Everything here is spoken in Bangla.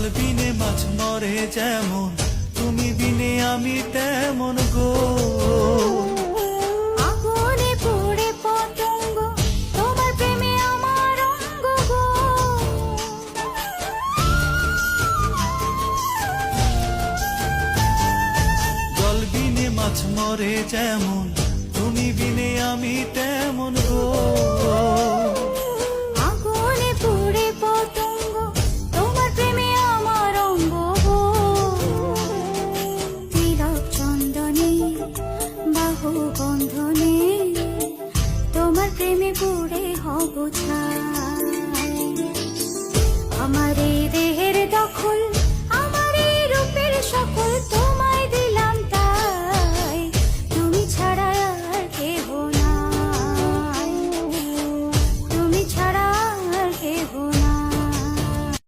জল বিনে মাছ মরে যেমন, তুমি বিনে আমি তেমন গো। আগুনে পুড়ে পতঙ্গ, তোমার প্রেমে আমার অঙ্গ গো। জল বিনে মাছ মরে যেমন,